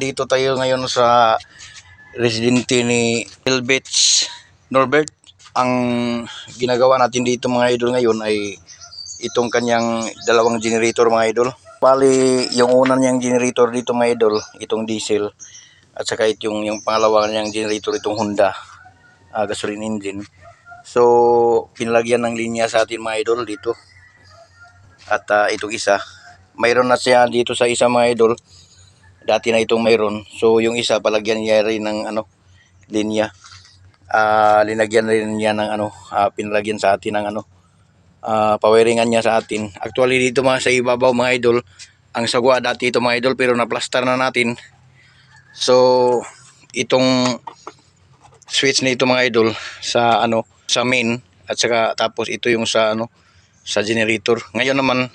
Dito tayo ngayon sa residente ni Elbits Norbert. Ang ginagawa natin dito mga idol ngayon ay itong kanyang dalawang generator mga idol. Bali, yung unang niyang generator dito mga idol, itong diesel. At saka yung pangalawa niyang generator, itong Honda gasoline engine. So, pinalagyan ng linya sa atin mga idol dito. At itong isa, mayroon na siya dito sa isa mga idol. Dati na itong mayroon. So, yung isa, palagyan niya rin ng linya. Linagyan rin niya ng pinalagyan sa atin ng pawiringan niya sa atin. Actually, dito sa ibabaw mga idol, ang sagwa dati ito mga idol, pero na-plaster na natin. So, itong switch na ito mga idol sa sa main, at saka tapos ito yung sa sa generator. Ngayon naman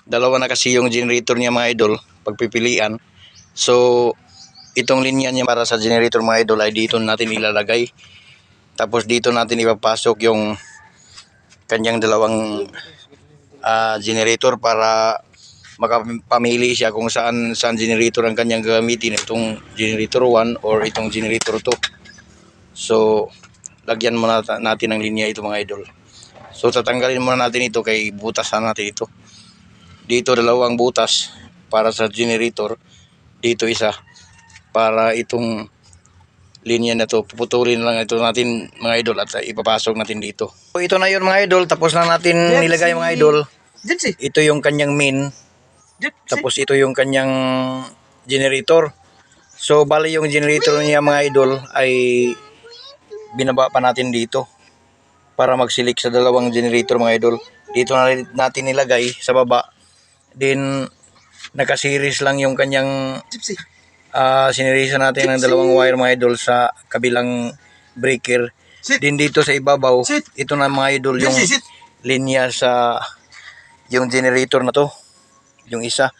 dalawa na kasi yung generator niya mga idol, pagpipilian. So itong linya niya para sa generator mga idol ay dito natin ilalagay. Tapos dito natin ipapasok yung kanyang dalawang generator para makapamili siya kung saan generator ang kanyang gagamitin, itong generator 1 or itong generator 2. So lagyan muna natin ng linya ito mga idol. So tatanggalin muna natin ito kay butasan natin ito. Dito dalawang butas para sa generator, dito isa para itong linya na to. Puputulin lang ito natin mga idol at ipapasok natin dito. So ito na yun mga idol, tapos na natin nilagay mga idol. Ito yung kanyang main, tapos ito yung kanyang generator. So bali yung generator niya mga idol ay binaba pa natin dito para magsilik sa dalawang generator mga idol. Dito na natin nilagay sa baba. Then naka-series lang yung kanyang sinirisan natin ng dalawang wire mga idol sa kabilang breaker. Din dito sa ibabaw, ito na mga idol yung linya sa yung generator na to, yung isa.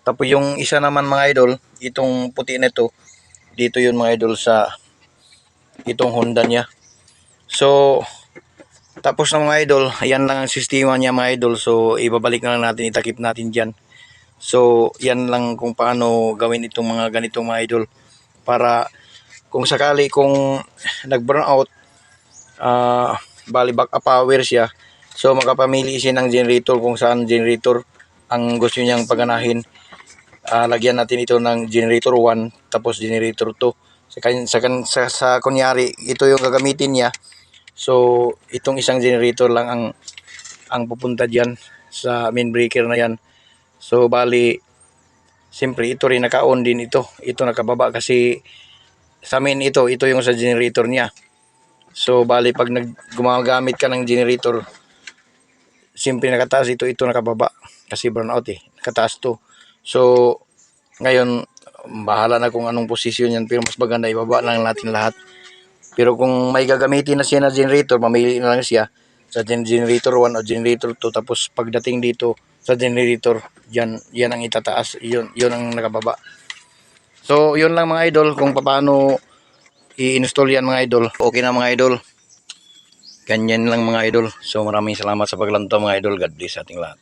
Tapos yung isa naman mga idol, itong puti na to, dito yun mga idol sa itong Honda niya. So tapos na mga idol, ayan lang ang sistema niya mga idol. So ibabalik na lang natin, itakip natin dyan. So yan lang kung paano gawin itong mga ganitong mga idol, para kung sakali kung nag-burn out, bali back up power siya. So makapamili siya ng generator kung saan generator ang gusto niyang paganahin. Lagyan natin ito ng generator 1 tapos generator 2. Sa kunyari ito yung gagamitin niya. So itong isang generator lang ang pupunta diyan sa main breaker na yan. So bali siyempre ito rin naka-on din ito. Ito nakababa kasi sa main ito yung sa generator niya. So bali pag gumagamit ka ng generator, siyempre nakataas ito nakababa kasi burnout nakataas to. So ngayon bahala na kung anong posisyon yan, pero mas maganda ibaba lang natin lahat. Pero kung may gagamitin na siya na generator, mamili na lang siya sa generator 1 o generator 2. Tapos pagdating dito sa generator, yan ang itataas, yun ang nakababa. So yun lang mga idol kung paano i-install yan mga idol. Okay na mga idol, ganyan lang mga idol. So maraming salamat sa paglantaw mga idol. God bless ating lahat.